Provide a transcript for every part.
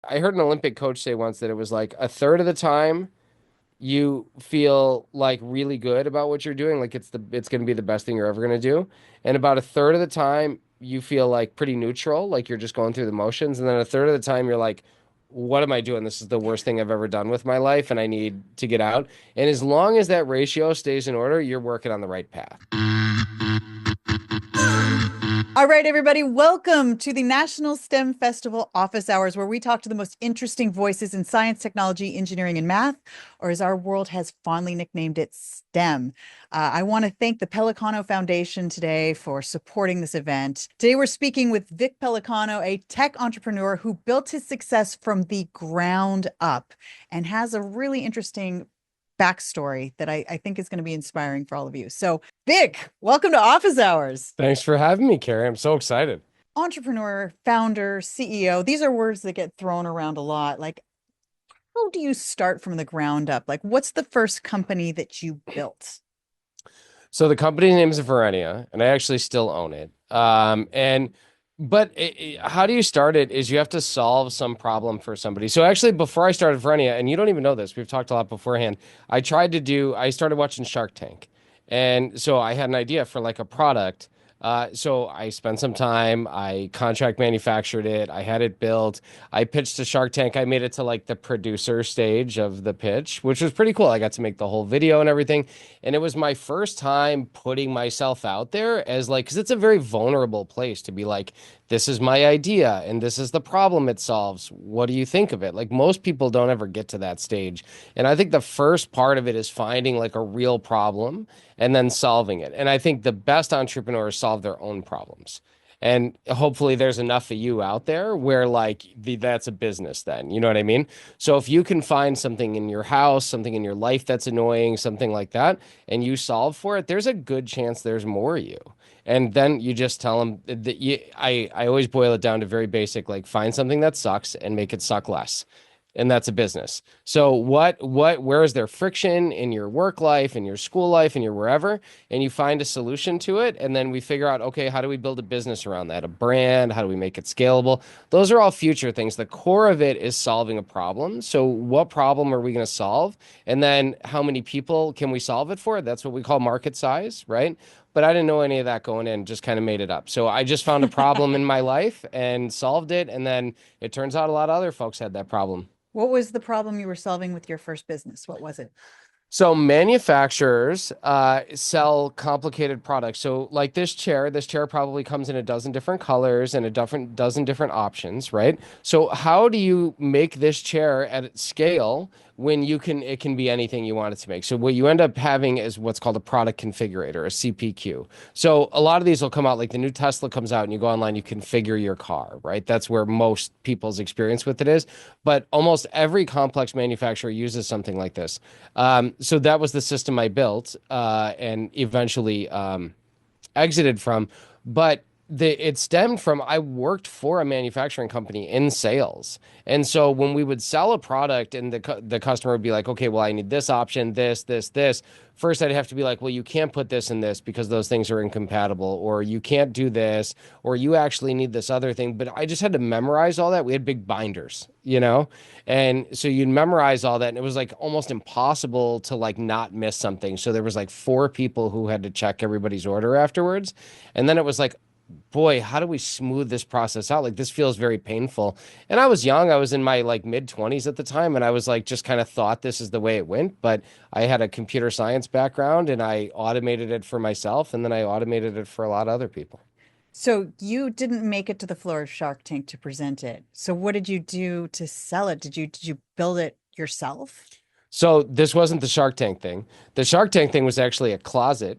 I heard an Olympic coach say once that it was like a third of the time you feel like really good about what you're doing, like it's going to be the best thing you're ever going to do, and about a third of the time you feel like pretty neutral, like you're just going through the motions, and then a third of the time you're like, what am I doing? This is the worst thing I've ever done with my life, and I need to get out. And as long as that ratio stays in order, you're working on the right path. All right, everybody, welcome to the National STEM Festival office hours, where we talk to the most interesting voices in science, technology, engineering, and math, or as our world has fondly nicknamed it, STEM. I want to thank the Pellicano Foundation today for supporting this event. Today, we're speaking with Vic Pellicano, a tech entrepreneur who built his success from the ground up and has a really interesting backstory that I think is going to be inspiring for all of you. So, Vic, welcome to Office Hours. Thanks for having me, Carrie. I'm so excited. Entrepreneur, founder, CEO, these are words that get thrown around a lot. Like, how do you start from the ground up? Like, what's the first company that you built? So the company name is Verenia, and I actually still own it. How do you start it is you have to solve some problem for somebody. So actually, before I started Verenia, and you don't even know this, we've talked a lot beforehand. I started watching Shark Tank, and so I had an idea for like a product. So I spent some time, I contract manufactured it, I had it built, I pitched to Shark Tank, I made it to like the producer stage of the pitch, which was pretty cool. I got to make the whole video and everything. And it was my first time putting myself out there as like, because it's a very vulnerable place to be like, this is my idea and this is the problem it solves. What do you think of it? Like most people don't ever get to that stage. And I think the first part of it is finding like a real problem and then solving it. And I think the best entrepreneurs solve their own problems. And hopefully there's enough of you out there where that's a business then. You know what I mean? So if you can find something in your house, something in your life that's annoying, something like that, and you solve for it, there's a good chance there's more of you. And then you just tell them that I always boil it down to very basic, like find something that sucks and make it suck less. And that's a business. So where is there friction in your work life, in your school life, in your wherever, and you find a solution to it, and then we figure out, okay, how do we build a business around that, a brand? How do we make it scalable? Those are all future things. The core of it is solving a problem. So what problem are we going to solve? And then how many people can we solve it for? That's what we call market size, right? But I didn't know any of that going in, just kind of made it up. So I just found a problem in my life and solved it. And then it turns out a lot of other folks had that problem. What was the problem you were solving with your first business? What was it? So manufacturers sell complicated products. So like this chair probably comes in a dozen different colors and a dozen different options, right? So how do you make this chair at scale when it can be anything you want it to make? So what you end up having is what's called a product configurator, a CPQ. So a lot of these will come out like the new Tesla comes out and you go online, you configure your car, right? That's where most people's experience with it is. But almost every complex manufacturer uses something like this. So that was the system I built and eventually exited from. But it stemmed from I worked for a manufacturing company in sales. And so when we would sell a product and the customer would be like, okay, well, I need this option, this. First, I'd have to be like, well, you can't put this in this because those things are incompatible, or you can't do this, or you actually need this other thing. But I just had to memorize all that. We had big binders, you know? And so you'd memorize all that. And it was like almost impossible to like not miss something. So there was like four people who had to check everybody's order afterwards. And then it was like, boy, how do we smooth this process out? Like this feels very painful. And I was young. I was in my like mid 20s at the time and I was like just kind of thought this is the way it went, but I had a computer science background and I automated it for myself and then I automated it for a lot of other people. So you didn't make it to the floor of Shark Tank to present it. So what did you do to sell it? Did you build it yourself? So this wasn't the Shark Tank thing. The Shark Tank thing was actually a closet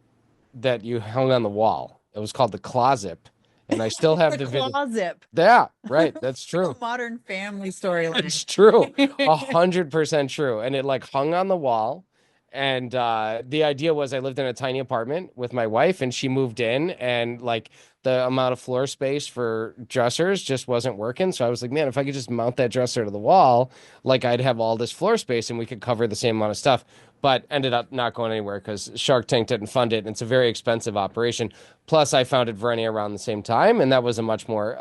that you hung on the wall. It was called the closet. And I still have The the video. closet. Yeah, right. That's true. A modern family storyline. It's true. 100% true. And it like hung on the wall. And the idea was I lived in a tiny apartment with my wife, and she moved in, and like the amount of floor space for dressers just wasn't working. So I was like, man, if I could just mount that dresser to the wall, like I'd have all this floor space and we could cover the same amount of stuff. But ended up not going anywhere because Shark Tank didn't fund it, and it's a very expensive operation. Plus, I founded Verenia around the same time, and that was a much more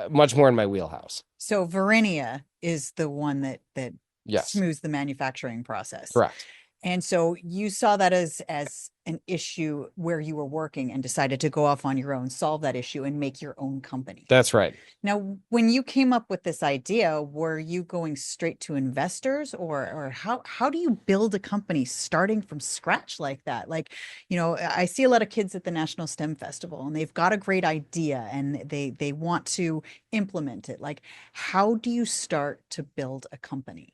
in my wheelhouse. So Verinia is the one that Yes, smooths the manufacturing process. correct. And so you saw that as an issue where you were working and decided to go off on your own, solve that issue and make your own company. That's right. Now, when you came up with this idea, were you going straight to investors, or how do you build a company starting from scratch like that? Like, I see a lot of kids at the National STEM Festival and they've got a great idea and they want to implement it. Like, how do you start to build a company?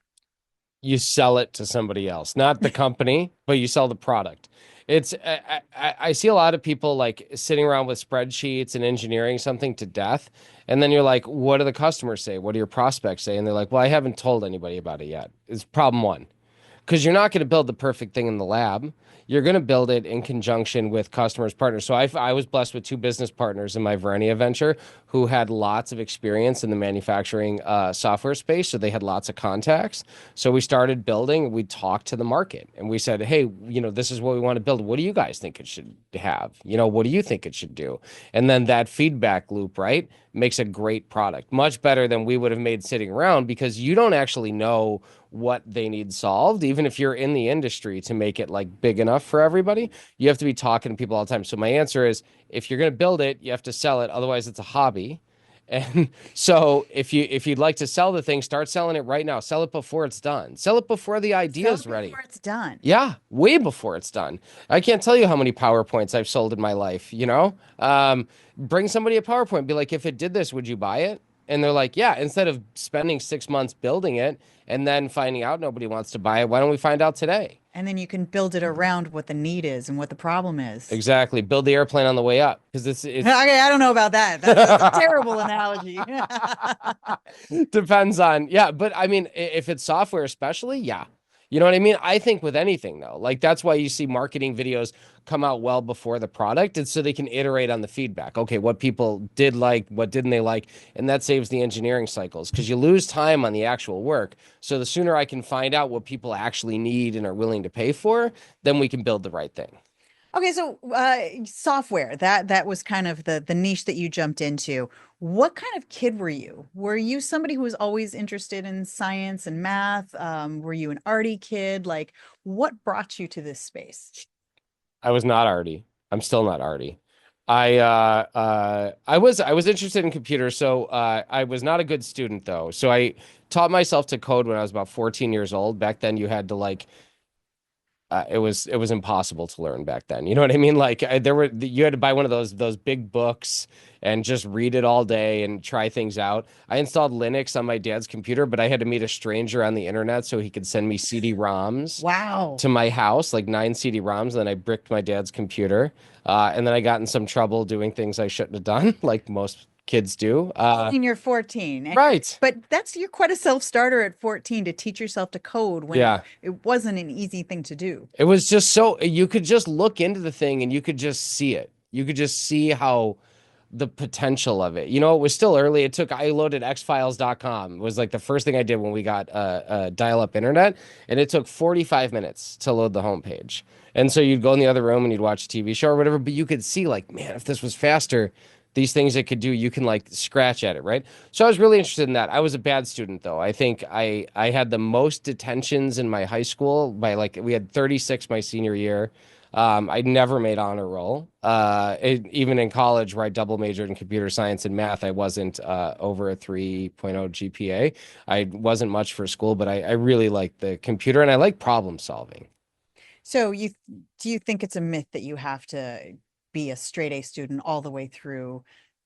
You sell it to somebody else, not the company, but you sell the product. I see a lot of people like sitting around with spreadsheets and engineering something to death. And then you're like, what do the customers say? What do your prospects say? And they're like, well, I haven't told anybody about it yet. It's problem one. Because you're not going to build the perfect thing in the lab. You're going to build it in conjunction with customers, partners. So I was blessed with two business partners in my Verenia venture who had lots of experience in the manufacturing software space. So they had lots of contacts. So we started building. We talked to the market and we said, hey, this is what we want to build. What do you guys think it should have? What do you think it should do? And then that feedback loop, right, makes a great product, much better than we would have made sitting around because you don't actually know what they need solved, even if you're in the industry to make it like big enough for everybody. You have to be talking to people all the time. So my answer is if you're going to build it, you have to sell it. Otherwise, it's a hobby. And so if you'd like to sell the thing, start selling it right now. Sell it before it's done. Sell it before the idea is ready. Before it's done. Yeah, way before it's done. I can't tell you how many PowerPoints I've sold in my life. Bring somebody a PowerPoint, be like, if it did this, would you buy it? And they're like, yeah, instead of spending 6 months building it and then finding out nobody wants to buy it, why don't we find out today? And then you can build it around what the need is and what the problem is. Exactly. Build the airplane on the way up because it's Okay, I don't know about that. That's a terrible analogy. depends on, yeah, but I mean, if it's software, especially, yeah. You know what I mean? I think with anything though, like that's why you see marketing videos come out well before the product. It's so they can iterate on the feedback. Okay, what people did like, what didn't they like? And that saves the engineering cycles because you lose time on the actual work. So the sooner I can find out what people actually need and are willing to pay for, then we can build the right thing. Okay, so software, that was kind of the niche that you jumped into. What kind of kid were you? Were you somebody who was always interested in science and math? Were you an arty kid? Like, what brought you to this space? I was not arty. I'm still not arty. I was interested in computers, so I was not a good student though. So I taught myself to code when I was about 14 years old. Back then you had to like it was impossible to learn back then. You know what I mean? Like you had to buy one of those big books and just read it all day and try things out. I installed Linux on my dad's computer, but I had to meet a stranger on the internet so he could send me CD-ROMs Wow. to my house, like 9 CD-ROMs. And then I bricked my dad's computer. And then I got in some trouble doing things I shouldn't have done, like most kids do. And you're 14. Right. But you're quite a self-starter at 14 to teach yourself to code when Yeah. it wasn't an easy thing to do. It was just so you could just look into the thing and you could just see it. You could just see how the potential of it. It was still early. I loaded xfiles.com. It was like the first thing I did when we got dial-up internet, and it took 45 minutes to load the homepage. And so you'd go in the other room and you'd watch a TV show or whatever, but you could see like, man, if this was faster, these things it could do, you can like scratch at it, right? So I was really interested in that. I was a bad student though. I think I had the most detentions in my high school by like we had 36 my senior year. I never made honor roll. Even in college where I double majored in computer science and math, I wasn't over a 3.0 GPA. I wasn't much for school, but I really liked the computer and I like problem solving. So do you think it's a myth that you have to be a straight A student all the way through,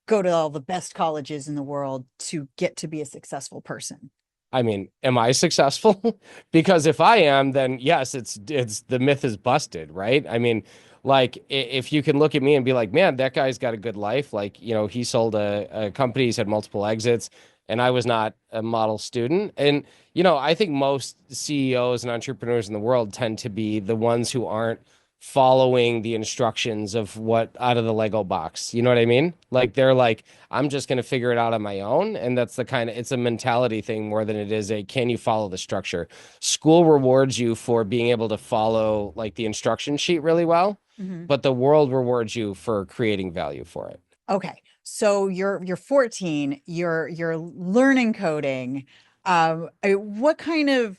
go to all the best colleges in the world to get to be a successful person? I mean, am I successful? Because if I am, then yes, it's the myth is busted, right? I mean, like if you can look at me and be like, man, that guy's got a good life. Like, he sold a company, he's had multiple exits. and I was not a model student. And, I think most CEOs and entrepreneurs in the world tend to be the ones who aren't following the instructions of what out of the Lego box. You know what I mean? Like they're like, I'm just going to figure it out on my own. And that's it's a mentality thing more than it is a can you follow the structure? School rewards you for being able to follow like the instruction sheet really well, Mhm. but the world rewards you for creating value for it. Okay. So you're 14, you're learning coding. What kind of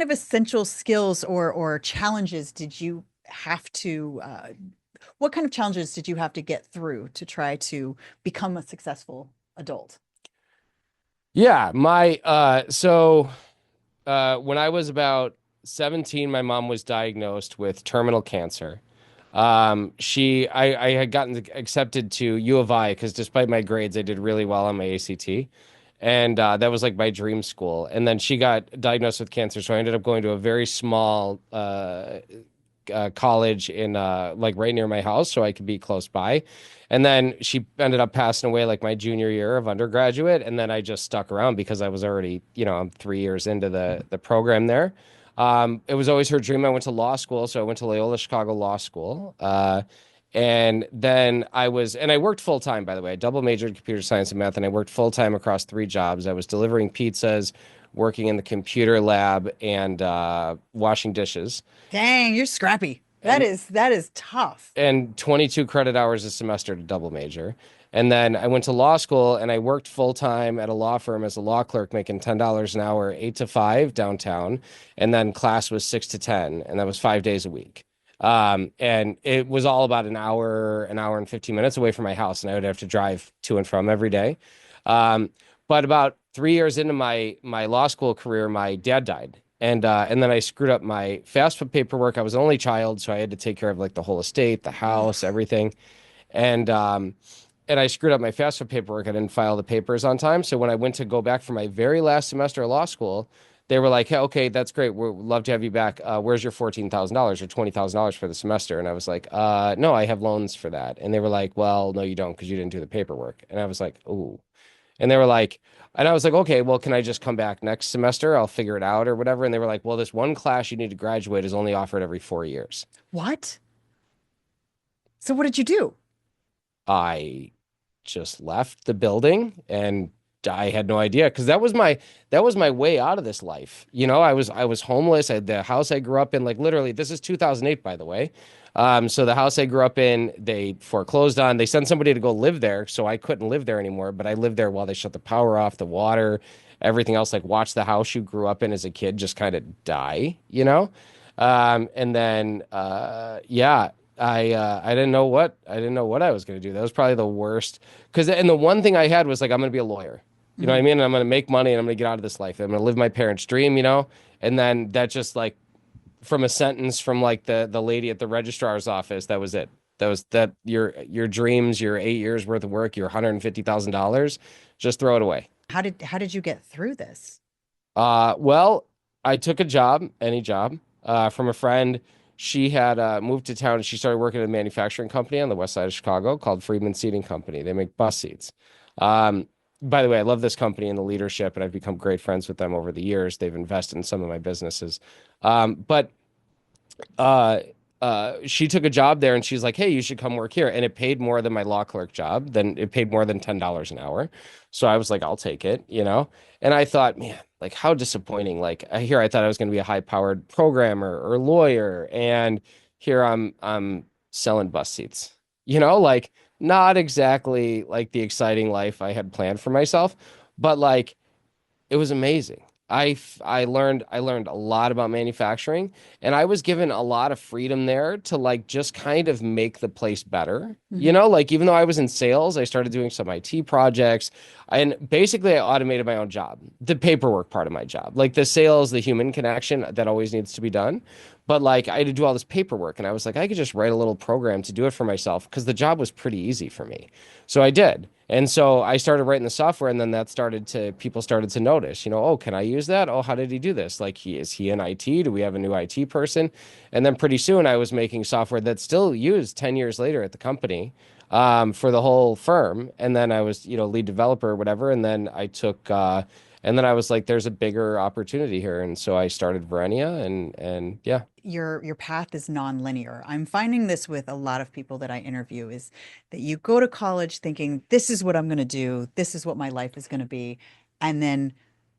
essential skills or challenges did you have to what kind of challenges did you have to get through to try to become a successful adult? Yeah, my so when I was about 17, my mom was diagnosed with terminal cancer. I had gotten accepted to U of I because despite my grades, I did really well on my ACT. And that was like my dream school. And then she got diagnosed with cancer. So I ended up going to a very small college in like right near my house so I could be close by. And then she ended up passing away like my junior year of undergraduate. And then I just stuck around because I was already, I'm 3 years into the program there. It was always her dream. I went to law school, so I went to Loyola Chicago Law School. And then and I worked full time, by the way. I double majored in computer science and math, and I worked full time across 3 jobs. I was delivering pizzas, working in the computer lab, and washing dishes. Dang, you're scrappy. That And is that is tough. and 22 credit hours a semester to double major. And then I went to law school and I worked full time at a law firm as a law clerk, making $10 an hour, 8 to 5 downtown. And then class was 6 to 10, and that was 5 days a week. And it was all about an hour and 15 minutes away from my house, and I would have to drive to and from every day. Um, but about 3 years into my law school career, my dad died. And then I screwed up my FAFSA paperwork. I was an only child, so I had to take care of like the whole estate, the house, Oof. everything. And and I screwed up my FAFSA paperwork. I didn't file the papers on time. So when I went to go back for my very last semester of law school, they were like, "Hey, okay, that's great. We'd love to have you back. Where's your $14,000 or $20,000 for the semester?" And I was like, no, I have loans for that." And they were like, "Well, no, you don't because you didn't do the paperwork." And I was like, "Ooh." And they were like, and I was like, "Okay, well, can I just come back next semester? I'll figure it out or whatever." And they were like, "Well, this one class you need to graduate is only offered every 4 years." What? So what did you do? I just left the building and I had no idea because that was my way out of this life. I was homeless. I had the house I grew up in, like literally, this is 2008, by the way. So the house I grew up in, they foreclosed on. They sent somebody to go live there, so I couldn't live there anymore. But I lived there while they shut the power off, the water, everything else. Like watch the house you grew up in as a kid just kind of die. And then yeah, I didn't know what I was going to do. That was probably the worst. And the one thing I had was like I'm going to be a lawyer. You know what I Mhm. mean? And I'm going to make money and I'm going to get out of this life. I'm going to live my parents' dream. And then that just like from a sentence from like the lady at the registrar's office, that was it. That was that your dreams, your 8 years worth of work, your $150,000, just throw it away. How did you get through this? Well, I took a job, any job, from a friend. She had moved to town and she started working at a manufacturing company on the west side of Chicago called Freedman Seating Company. They make bus seats. Um, by the way, I love this company and the leadership, and I've become great friends with them over the years. They've invested in some of my businesses. But uh, she took a job there and she's like, "Hey, you should come work here." And it paid more than my law clerk job. Then it paid more than $10 an hour. So I was like, "I'll take it. And I thought, man, like how disappointing. Like here I thought I was going to be a high-powered programmer or lawyer, and here I'm selling bus seats. Like not exactly like the exciting life I had planned for myself, but like it was amazing. I learned a lot about manufacturing, and I was given a lot of freedom there to like just kind of make the place better. Mhm. Like even though I was in sales, I started doing some IT projects, and basically I automated my own job, the paperwork part of my job, like the sales, the human connection that always needs to be done. But like I had to do all this paperwork, and I was like, I could just write a little program to do it for myself because the job was pretty easy for me. So I did. And so I started writing the software, and then people started to notice, oh, can I use that? Oh, how did he do this? Like, is he in IT? Do we have a new IT person? And then pretty soon I was making software that's still used 10 years later at the company. for the whole firm. And then I was, lead developer or whatever. And then I was like, there's a bigger opportunity here. And so I started Verenia and yeah. Your path is non-linear. I'm finding this with a lot of people that I interview is that you go to college thinking this is what I'm going to do, this is what my life is going to be, and then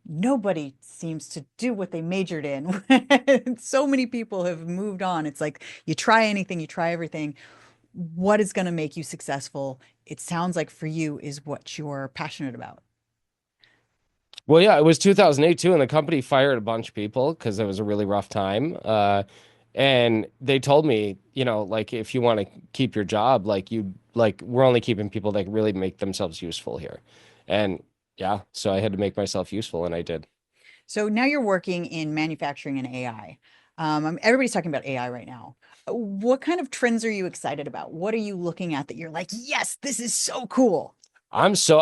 nobody seems to do what they majored in. So many people have moved on. It's like you try anything, you try everything. What is going to make you successful? It sounds like for you is what you're passionate about. Well, yeah, it was 2008 too, and the company fired a bunch of people because it was a really rough time. And they told me, like if you want to keep your job, we're only keeping people that really make themselves useful here. And yeah, so I had to make myself useful, and I did. So now you're working in manufacturing and AI. Everybody's talking about AI right now. What kind of trends are you excited about? What are you looking at that you're like, yes, this is so cool? I'm so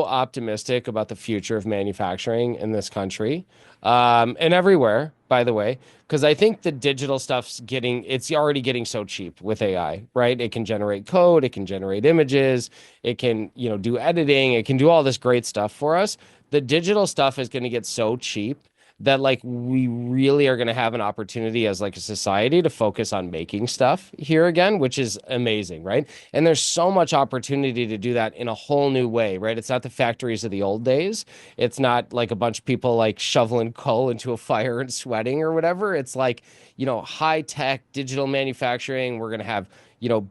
optimistic about the future of manufacturing in this country, and everywhere, by the way, because I think the digital stuff's it's already getting so cheap with AI, right? It can generate code, it can generate images, it can, do editing, it can do all this great stuff for us. The digital stuff is going to get so cheap that like we really are going to have an opportunity as like a society to focus on making stuff here again, which is amazing, right? And there's so much opportunity to do that in a whole new way, right? It's not the factories of the old days. It's not like a bunch of people like shoveling coal into a fire and sweating or whatever. It's like, high tech digital manufacturing. We're going to have,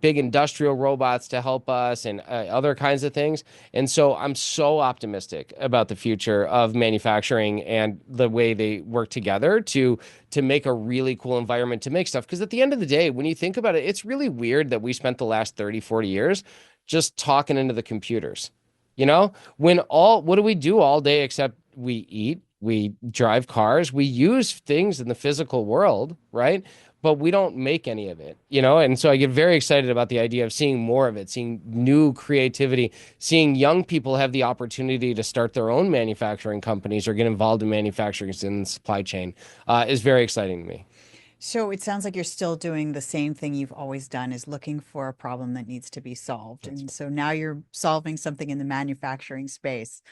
big industrial robots to help us and other kinds of things. And so I'm so optimistic about the future of manufacturing and the way they work together to make a really cool environment to make stuff. Because at the end of the day, when you think about it, it's really weird that we spent the last 30, 40 years just talking into the computers. What do we do all day except we eat, we drive cars, we use things in the physical world, right? But we don't make any of it. And so I get very excited about the idea of seeing more of it, seeing new creativity, seeing young people have the opportunity to start their own manufacturing companies or get involved in manufacturing in the supply chain, is very exciting to me. So it sounds like you're still doing the same thing you've always done, is looking for a problem that needs to be solved. And so now you're solving something in the manufacturing space.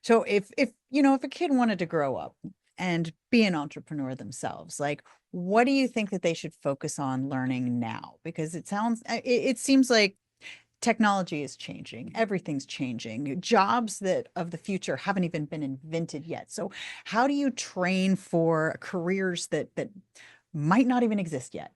So if a kid wanted to grow up and be an entrepreneur themselves, like what do you think that they should focus on learning now? Because it seems like technology is changing, everything's changing. Jobs that of the future haven't even been invented yet. So how do you train for careers that might not even exist yet?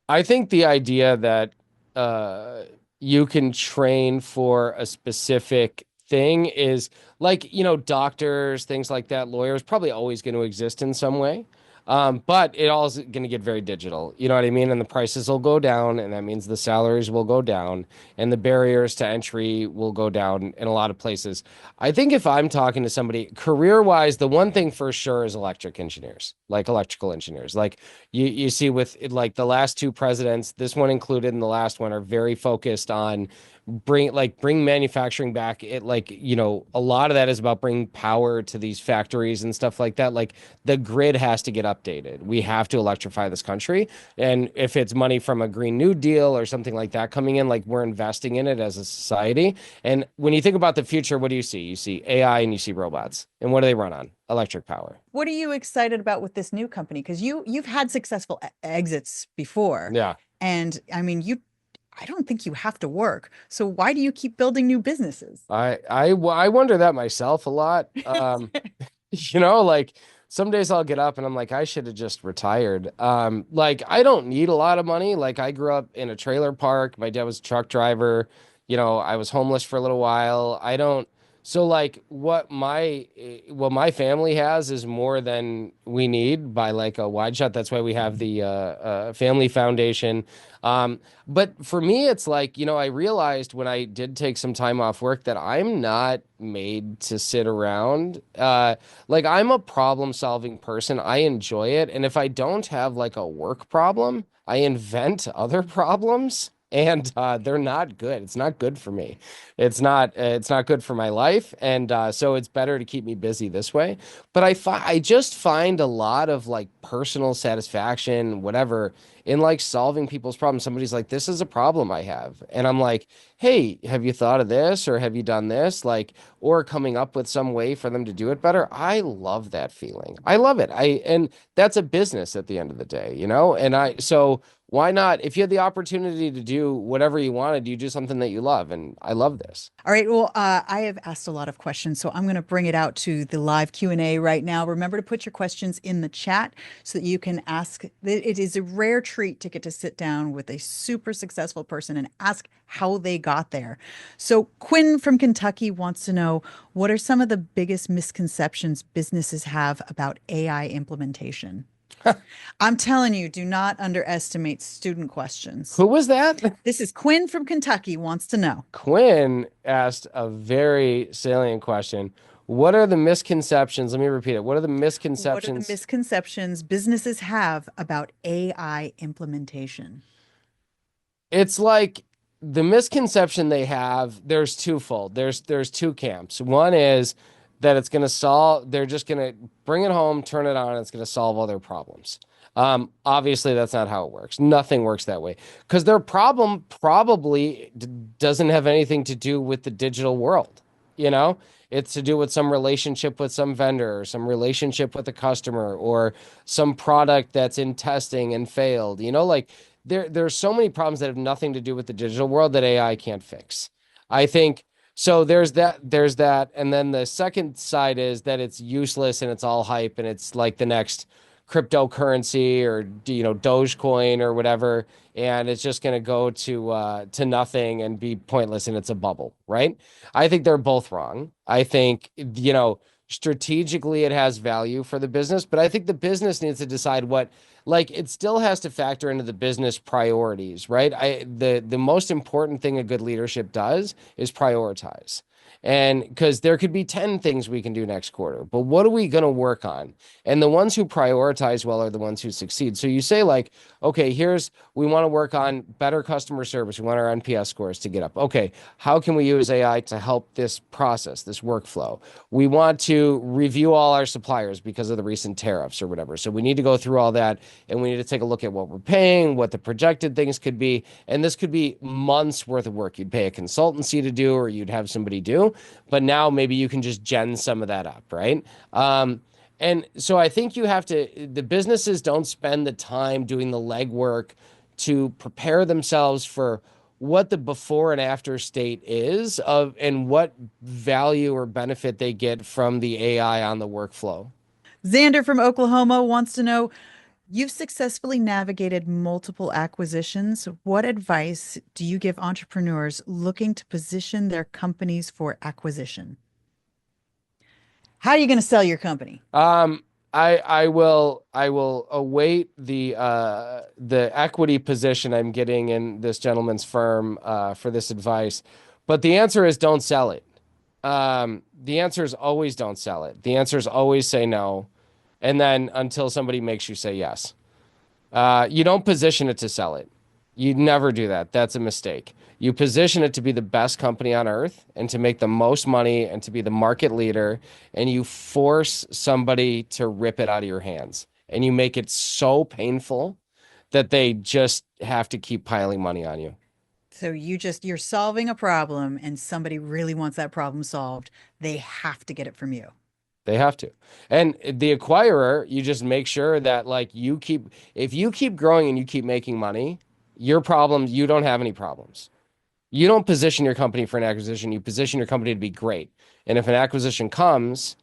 I think the idea that uh, you can train for a specific thing is like, doctors, things like that, lawyers, probably always going to exist in some way. But it all is going to get very digital. You know what I mean? And the prices will go down, and that means the salaries will go down, and the barriers to entry will go down in a lot of places. I think if I'm talking to somebody career wise, the one thing for sure is electric engineers, like electrical engineers. Like you see with like the last two presidents, this one included and the last one are very focused on bring manufacturing back. It like, a lot of that is about bringing power to these factories and stuff like that. Like the grid has to get updated. We have to electrify this country. And if it's money from a Green New Deal or something like that coming in, like we're investing in it as a society. And when you think about the future, what do you see? You see AI and you see robots. And what do they run on? Electric power. What are you excited about with this new company? Because you've had successful exits before. Yeah. And I mean, I don't think you have to work. So why do you keep building new businesses? I wonder that myself a lot. Like some days I'll get up and I'm like, I should have just retired. Like I don't need a lot of money. Like I grew up in a trailer park. My dad was a truck driver. I was homeless for a little while. I don't, so like what my family has is more than we need by like a wide shot. That's why we have the family foundation. But for me, it's like, I realized when I did take some time off work that I'm not made to sit around. Like I'm a problem solving person. I enjoy it. And if I don't have like a work problem, I invent other problems. and they're not good. It's not good for me. It's not good for my life, and so it's better to keep me busy this way. But I just find a lot of like personal satisfaction, whatever, in like solving people's problems. Somebody's like, "This is a problem I have," and I'm like, "Hey, have you thought of this, or have you done this?" Like, or coming up with some way for them to do it better. I love that feeling. I love it. And that's a business at the end of the day, you know? So why not, if you had the opportunity to do whatever you wanted, you do something that you love. And I love this. All right. Well, I have asked a lot of questions, so I'm going to bring it out to the live Q&A right now. Remember to put your questions in the chat so that you can ask. It is a rare treat to get to sit down with a super successful person and ask how they got there. So Quinn from Kentucky wants to know, what are some of the biggest misconceptions businesses have about AI implementation? I'm telling you, do not underestimate student questions. Who was that? This is Quinn from Kentucky wants to know. Quinn asked a very salient question. What are the misconceptions? Let me repeat it. What are the What are the misconceptions? misconceptions businesses have about AI implementation? It's like the misconception they have, there's twofold. There's two camps. One is that it's going to solve, they're just going to bring it home, turn it on, and it's going to solve all their problems. Obviously, that's not how it works. Nothing works that way because their problem probably doesn't have anything to do with the digital world. You know, it's to do with some relationship with some vendor, or some relationship with a customer, or some product that's in testing and failed. You know, like there's so many problems that have nothing to do with the digital world that AI can't fix. I think so. There's that, and then the second side is that it's useless and it's all hype and it's like the next cryptocurrency or Dogecoin or whatever, and it's just going to go to nothing and be pointless and it's a bubble, right? I think they're both wrong. I think strategically it has value for the business, but I think the business needs to decide what, like, it still has to factor into the business priorities, right? The most important thing a good leadership does is prioritize. And because there could be 10 things we can do next quarter, but what are we going to work on? And the ones who prioritize well are the ones who succeed. So you say, like, okay, we want to work on better customer service. We want our NPS scores to get up. Okay, how can we use AI to help this process, this workflow? We want to review all our suppliers because of the recent tariffs or whatever. So we need to go through all that and we need to take a look at what we're paying, what the projected things could be. And this could be months worth of work. You'd pay a consultancy to do, or you'd have somebody do. But now maybe you can just gen some of that up, right? And so I think the businesses don't spend the time doing the legwork to prepare themselves for what the before and after state is of and what value or benefit they get from the AI on the workflow. Xander from Oklahoma wants to know, you've successfully navigated multiple acquisitions. What advice do you give entrepreneurs looking to position their companies for acquisition? How are you going to sell your company? I will await the equity position I'm getting in this gentleman's firm for this advice. But the answer is don't sell it. The answer is always don't sell it. The answer is always say no. And then until somebody makes you say yes. You don't position it to sell it. You never do that. That's a mistake. You position it to be the best company on earth and to make the most money and to be the market leader. And you force somebody to rip it out of your hands. And you make it so painful that they just have to keep piling money on you. So you're solving a problem and somebody really wants that problem solved. They have to get it from you. They have to. And the acquirer, you just make sure that like if you keep growing and you keep making money, your problems, you don't have any problems. You don't position your company for an acquisition. You position your company to be great. And if an acquisition comes,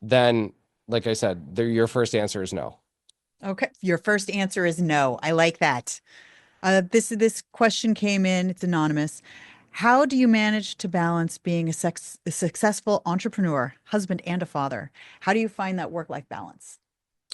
then like I said, your first answer is no. Okay. Your first answer is no. I like that. This question came in. It's anonymous. How do you manage to balance being a successful entrepreneur, husband, and a father? How do you find that work-life balance?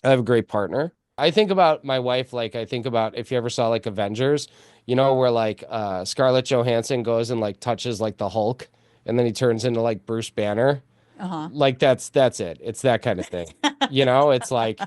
I have a great partner. I think about my wife, like I think about if you ever saw like Avengers, where like Scarlett Johansson goes and like touches like the Hulk and then he turns into like Bruce Banner. Uh-huh. Like that's it. It's that kind of thing. It's like,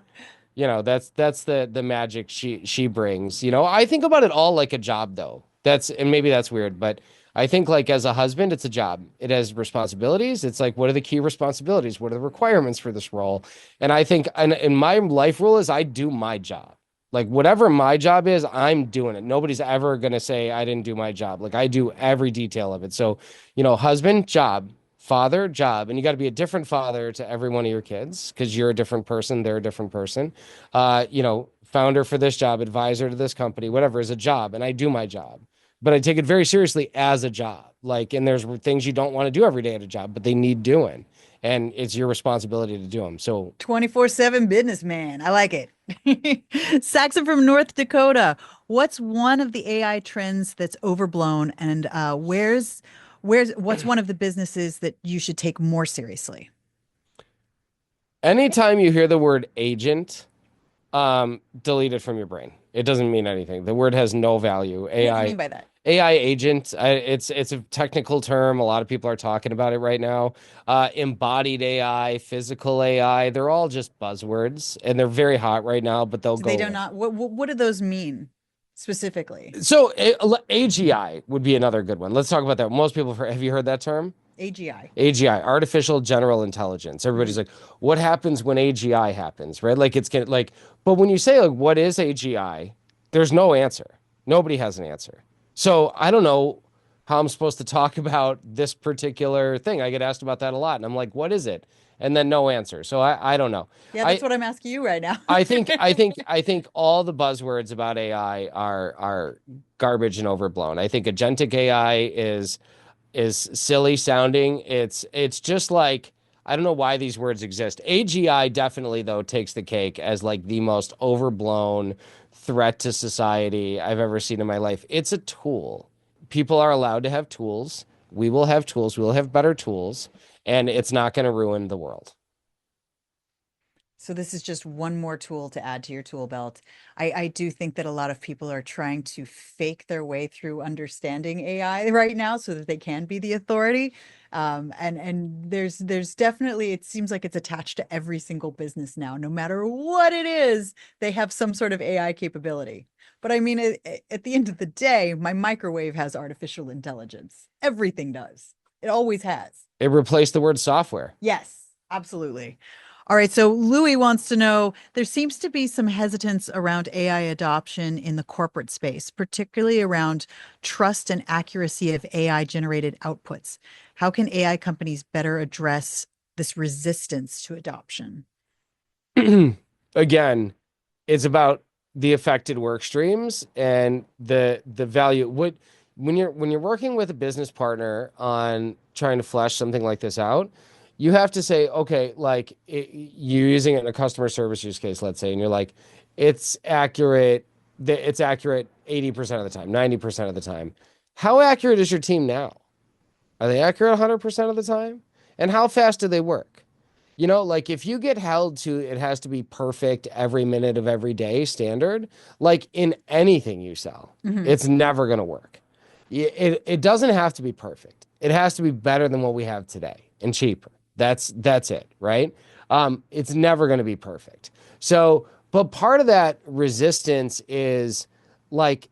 that's the magic she brings. I think about it all like a job though. And maybe that's weird, but I think like as a husband, it's a job. It has responsibilities. It's like, what are the key responsibilities? What are the requirements for this role? And I think, and my life rule is I do my job. Like whatever my job is, I'm doing it. Nobody's ever going to say I didn't do my job. Like I do every detail of it. So, husband, job, father, job, and you got to be a different father to every one of your kids because you're a different person, they're a different person. Founder for this job, advisor to this company, whatever is a job, and I do my job, but I take it very seriously as a job. Like, and there's things you don't want to do every day at a job, but they need doing, and it's your responsibility to do them. So 24/7 businessman. I like it. Saxon from North Dakota. What's one of the AI trends that's overblown, and what's one of the businesses that you should take more seriously? anytime you hear the word agent, delete it from your brain. It doesn't mean anything. The word has no value. What do you mean by that? AI agent. It's a technical term. A lot of people are talking about it right now. Embodied AI, physical AI. They're all just buzzwords, and they're very hot right now. But they'll So they go do away. not. What do those mean specifically? So AGI would be another good one. Let's talk about that. Most people have you heard that term? AGI. AGI, artificial general intelligence. Everybody's Mhm. like, what happens when AGI happens, right? Like it's gonna like, but when you say like, what is AGI? There's no answer. Nobody has an answer. So I don't know how I'm supposed to talk about this particular thing. I get asked about that a lot, and I'm like, what is it? And then no answer. So I don't know. Yeah, that's I what I'm asking you right now. I think all the buzzwords about AI are garbage and overblown. I think agentic AI is silly sounding. It's just like I don't know why these words exist. AGI definitely though takes the cake as like the most overblown threat to society I've ever seen in my life. It's a tool. People are allowed to have tools. We will have tools. We will have better tools, and it's not going to ruin the world. So this is just one more tool to add to your tool belt. I do think that a lot of people are trying to fake their way through understanding AI right now so that they can be the authority. And there's definitely, it seems like it's attached to every single business now, no matter what it is, they have some sort of AI capability. But I mean, at the end of the day, my microwave has artificial intelligence. Everything does. It always has. It replaced the word software. Yes, absolutely. All right. So Louis wants to know there seems to be some hesitance around AI adoption in the corporate space, particularly around trust and accuracy of AI generated outputs. How can AI companies better address this resistance to adoption? Again, it's about the affected work streams and the value. When you're working with a business partner on trying to flesh something like this out, you have to say, okay, like you're using it in a customer service use case, let's say, and you're like, it's accurate. It's accurate 80% of the time, 90% of the time. How accurate is your team now? Are they accurate 100% of the time? And how fast do they work? Like if you get held to it has to be perfect every minute of every day standard, like in anything you sell, Mhm. it's never going to work. It doesn't have to be perfect. It has to be better than what we have today and cheaper. That's it, right? It's never going to be perfect. So, but part of that resistance is like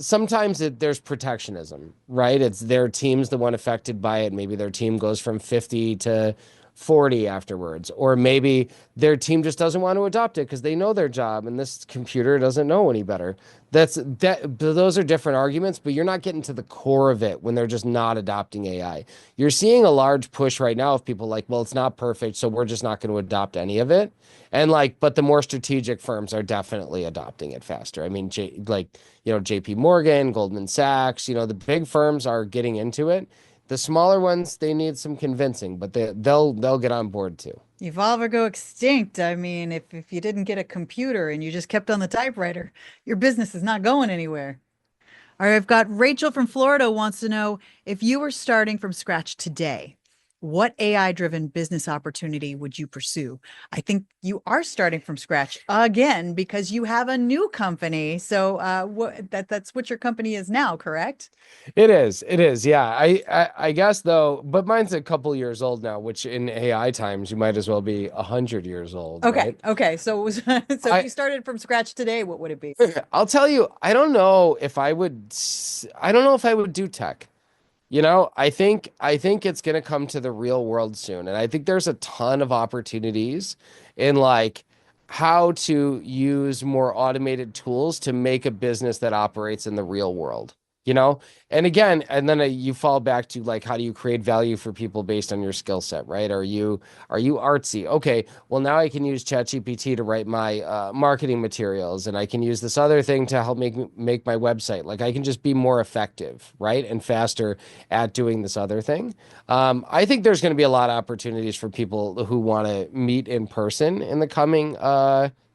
sometimes there's protectionism, right? It's their team's the one affected by it. Maybe their team goes from 50 to 40 afterwards, or maybe their team just doesn't want to adopt it because they know their job and this computer doesn't know any better. Those are different arguments, but you're not getting to the core of it when they're just not adopting AI. You're seeing a large push right now of people like, well, it's not perfect, so we're just not going to adopt any of it. And like, but the more strategic firms are definitely adopting it faster. I mean, JP Morgan, Goldman Sachs, the big firms are getting into it. The smaller ones, they need some convincing, but they'll get on board too. Evolve or go extinct. I mean, if you didn't get a computer and you just kept on the typewriter, your business is not going anywhere. All right, I've got Rachel from Florida wants to know if you were starting from scratch today, what AI driven business opportunity would you pursue? I think you are starting from scratch again because you have a new company. So that's what your company is now, correct? It is. It is. Yeah. I guess though, but mine's a couple years old now, which in AI times you might as well be 100 years old, Okay. right? Okay. So it was so if I you started from scratch today, what would it be? I'll tell you, I don't know if I would I don't know if I would do tech. I think it's going to come to the real world soon, and I think there's a ton of opportunities in like how to use more automated tools to make a business that operates in the real world. You know, and again, and then you fall back to like how do you create value for people based on your skill set, right? Are you artsy? Okay, well now I can use ChatGPT to write my marketing materials, and I can use this other thing to help make my website. Like I can just be more effective, right, and faster at doing this other thing. I think there's going to be a lot of opportunities for people who want to meet in person in the coming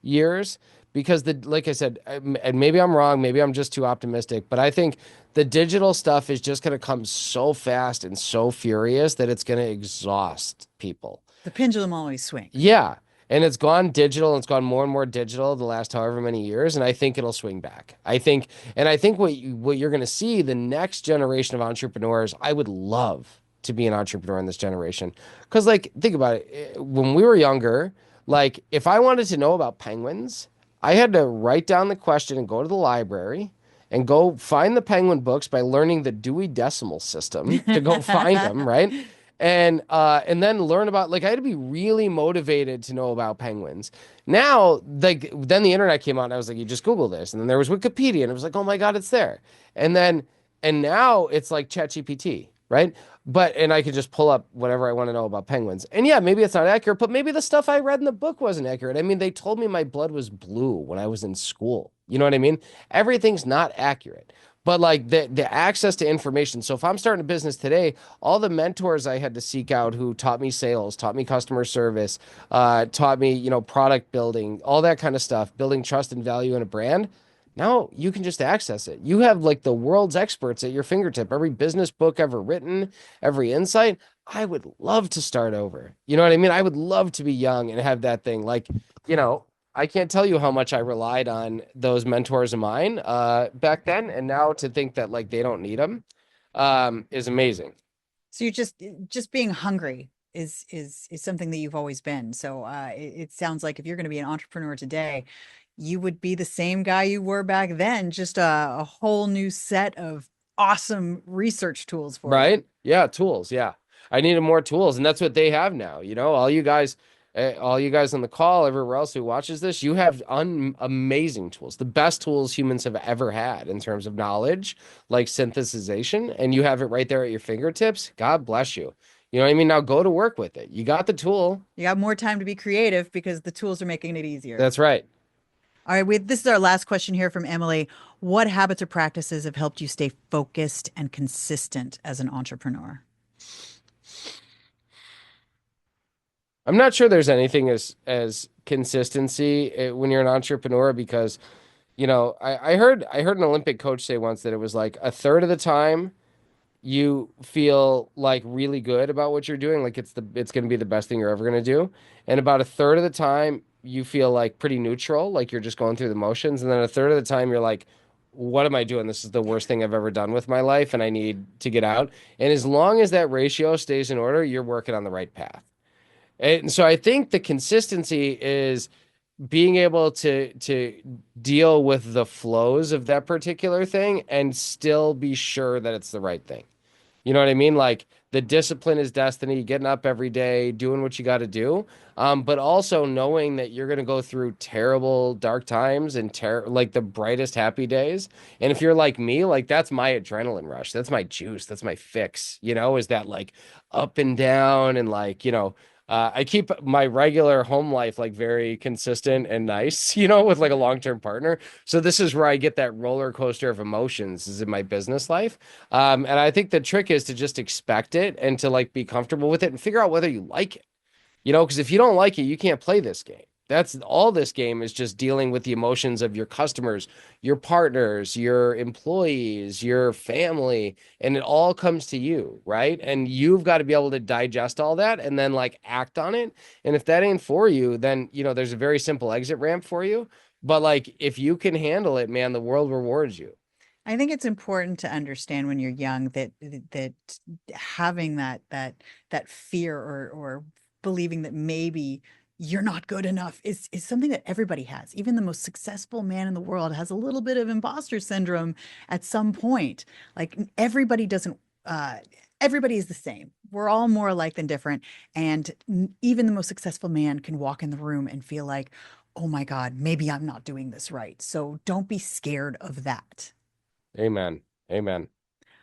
years because like I said, and maybe I'm wrong, maybe I'm just too optimistic, but I think the digital stuff is just going to come so fast and so furious that it's going to exhaust people. The pendulum always swings. Yeah. And it's gone digital and it's gone more and more digital the last however many years. And I think it'll swing back. I think what you're going to see the next generation of entrepreneurs, I would love to be an entrepreneur in this generation. Because, like, think about it. When we were younger, like, if I wanted to know about penguins, I had to write down the question and go to the library and go find the penguin books by learning the Dewey Decimal System to go find them, right? And then learn about like I had to be really motivated to know about penguins. Now, like then the internet came out and I was like, you just Google this. And then there was Wikipedia and it was like, oh my God, it's there. And then and now it's like ChatGPT, right? And I could just pull up whatever I want to know about penguins. And yeah, maybe it's not accurate, but maybe the stuff I read in the book wasn't accurate. I mean, they told me my blood was blue when I was in school. You know what I mean? Everything's not accurate. But like the access to information. So if I'm starting a business today, all the mentors I had to seek out who taught me sales, taught me customer service, taught me, product building, all that kind of stuff, building trust and value in a brand. Now you can just access it. You have like the world's experts at your fingertip. Every business book ever written, every insight. I would love to start over. You know what I mean? I would love to be young and have that thing. Like, you know, I can't tell you how much I relied on those mentors of mine back then, and now to think that like they don't need them is amazing. So you're just being hungry is something that you've always been. So it sounds like if you're going to be an entrepreneur today, you would be the same guy you were back then, just a whole new set of awesome research tools for you. Right? Yeah, tools. Yeah. I needed more tools, and that's what they have now. All you guys on the call, everywhere else who watches this, you have amazing tools, the best tools humans have ever had in terms of knowledge, like synthesization, and you have it right there at your fingertips. God bless you. You know what I mean? Now go to work with it. You got the tool. You got more time to be creative because the tools are making it easier. That's right. All right, this is our last question here from Emily. What habits or practices have helped you stay focused and consistent as an entrepreneur? I'm not sure there's anything as consistency when you're an entrepreneur because I heard an Olympic coach say once that it was like a third of the time you feel like really good about what you're doing, like it's going to be the best thing you're ever going to do, and about a third of the time you feel like pretty neutral, like you're just going through the motions, and then a third of the time you're like, what am I doing? This is the worst thing I've ever done with my life, and I need to get out. And as long as that ratio stays in order, you're working on the right path. And so I think the consistency is being able to deal with the flows of that particular thing and still be sure that it's the right thing. You know what I mean? Like the discipline is destiny, getting up every day, doing what you got to do. But also knowing that you're going to go through terrible, dark times and like the brightest happy days. And if you're like me, like that's my adrenaline rush. That's my juice. That's my fix, is that like up and down and like, I keep my regular home life like very consistent and nice, with like a long-term partner. So this is where I get that roller coaster of emotions is in my business life. And I think the trick is to just expect it and to like be comfortable with it and figure out whether you like it, because if you don't like it, you can't play this game. That's all this game is, just dealing with the emotions of your customers, your partners, your employees, your family, and it all comes to you, right? And you've got to be able to digest all that and then like act on it. And if that ain't for you, then, there's a very simple exit ramp for you. But like if you can handle it, man, the world rewards you. I think it's important to understand when you're young that having that fear or believing that maybe you're not good enough is something that everybody has. Even the most successful man in the world has a little bit of imposter syndrome at some point. Like everybody doesn't everybody is the same. We're all more alike than different. And even the most successful man can walk in the room and feel like, oh my God, maybe I'm not doing this right. So don't be scared of that. Amen. Amen.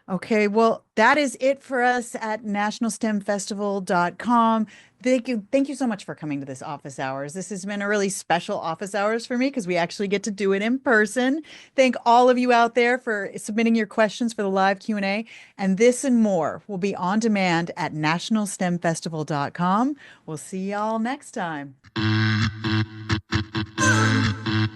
Okay, well, that is it for us at nationalstemfestival.com. Thank you so much for coming to this office hours. This has been a really special office hours for me because we actually get to do it in person. Thank all of you out there for submitting your questions for the live Q&A. And this and more will be on demand at nationalstemfestival.com. We'll see y'all next time.